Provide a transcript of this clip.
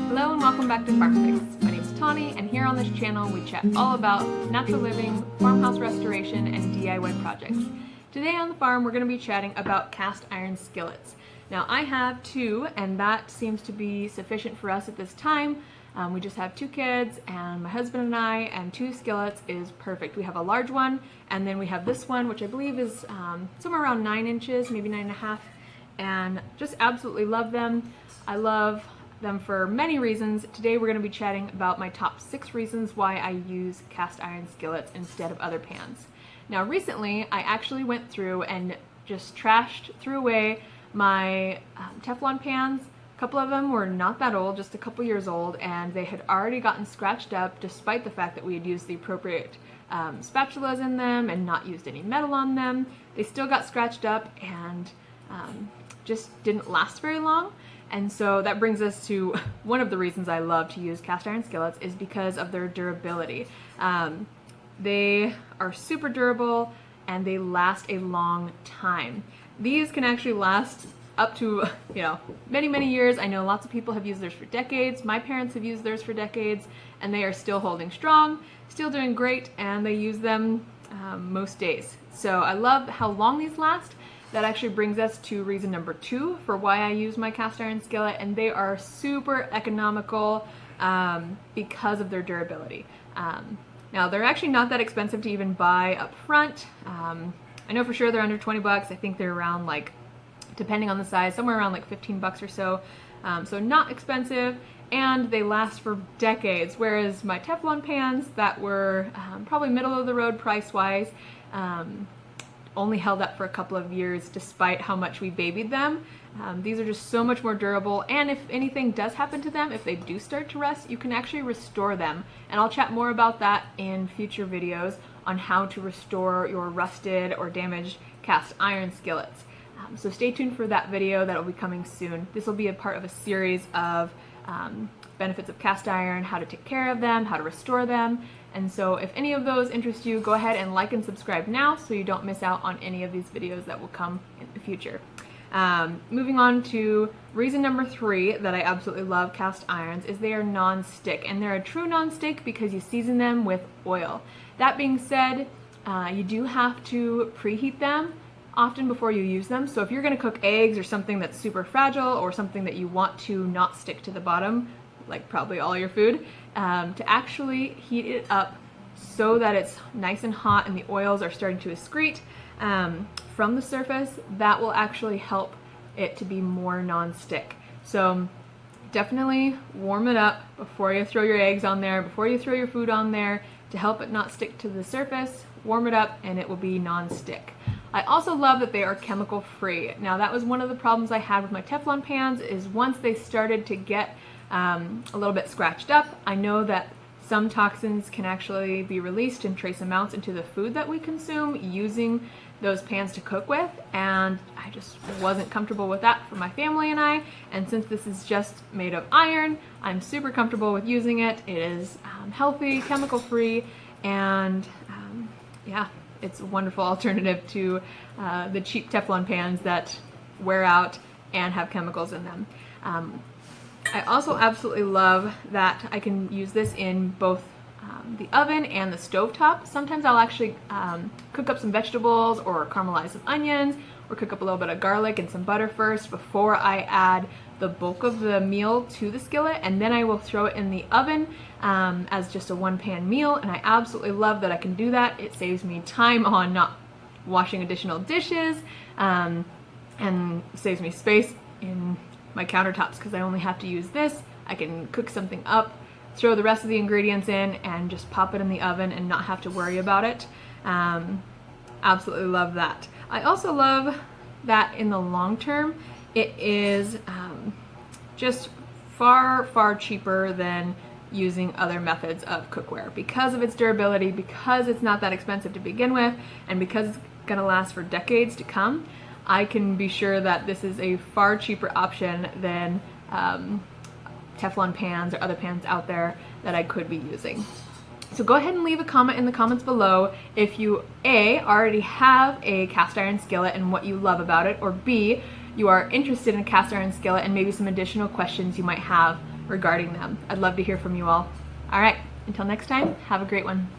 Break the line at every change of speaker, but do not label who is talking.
Hello and welcome back to Farm Fix. My name is Tawny, and here on this channel we chat all about natural living, farmhouse restoration, and DIY projects. Today on the farm we're going to be chatting about cast iron skillets. Now I have two, and that seems to be sufficient for us at this time. We just have two kids, and my husband and I, and two skillets is perfect. We have a large one, and then we have this one, which I believe is somewhere around 9 inches, maybe 9.5, and just absolutely love them. I love them for many reasons. Today we're going to be chatting about my top 6 reasons why I use cast iron skillets instead of other pans. Now recently I actually went through and just threw away my Teflon pans. A couple of them were not that old, just a couple years old, and they had already gotten scratched up despite the fact that we had used the appropriate spatulas in them and not used any metal on them. They still got scratched up and just didn't last very long. And so that brings us to one of the reasons I love to use cast iron skillets is because of their durability. They are super durable and they last a long time. These can actually last up to, many years. I know lots of people have used theirs for decades. My parents have used theirs for decades, and they are still holding strong, still doing great, and they use them most days. So I love how long these last. That actually brings us to reason number 2 for why I use my cast iron skillet, and they are super economical because of their durability. Now they're actually not that expensive to even buy up front. I know for sure they're under 20 bucks. I think they're around, like, depending on the size, somewhere around like 15 bucks or so. So not expensive, and they last for decades, whereas my Teflon pans that were probably middle of the road price-wise only held up for a couple of years despite how much we babied them. These are just so much more durable, and if anything does happen to them, if they do start to rust, you can actually restore them. And I'll chat more about that in future videos on how to restore your rusted or damaged cast iron skillets. So stay tuned for that video. That will be coming soon. This will be a part of a series of benefits of cast iron, how to take care of them, how to restore them. And so if any of those interest you, go ahead and like and subscribe now so you don't miss out on any of these videos that will come in the future. Moving on to reason number 3 that I absolutely love cast irons is they are non-stick, and they're a true non-stick because you season them with oil. That being said, you do have to preheat them often before you use them. So if you're going to cook eggs or something that's super fragile or something that you want to not stick to the bottom, like probably all your food, to actually heat it up so that it's nice and hot and the oils are starting to excrete from the surface, that will actually help it to be more non-stick. So definitely warm it up before you throw your eggs on there, before you throw your food on there, to help it not stick to the surface. Warm it up and it will be non-stick. I also love that they are chemical free. Now that was one of the problems I had with my Teflon pans, is once they started to get a little bit scratched up, I know that some toxins can actually be released in trace amounts into the food that we consume using those pans to cook with, and I just wasn't comfortable with that for my family and I. And since this is just made of iron, I'm super comfortable with using it. It is healthy, chemical free, and yeah, it's a wonderful alternative to the cheap Teflon pans that wear out and have chemicals in them. I also absolutely love that I can use this in both the oven and the stovetop. Sometimes I'll actually cook up some vegetables or caramelize some onions or cook up a little bit of garlic and some butter first before I add the bulk of the meal to the skillet, and then I will throw it in the oven as just a one-pan meal, and I absolutely love that I can do that. It saves me time on not washing additional dishes and saves me space in my countertops because I only have to use this. I can cook something up, throw the rest of the ingredients in, and just pop it in the oven and not have to worry about it. Absolutely love that. I also love that in the long term it is just far cheaper than using other methods of cookware because of its durability, because it's not that expensive to begin with, and because it's going to last for decades to come. I can be sure that this is a far cheaper option than Teflon pans or other pans out there that I could be using. So go ahead and leave a comment in the comments below if you A, already have a cast iron skillet and what you love about it, or B, you are interested in a cast iron skillet and maybe some additional questions you might have regarding them. I'd love to hear from you all. All right, until next time, have a great one.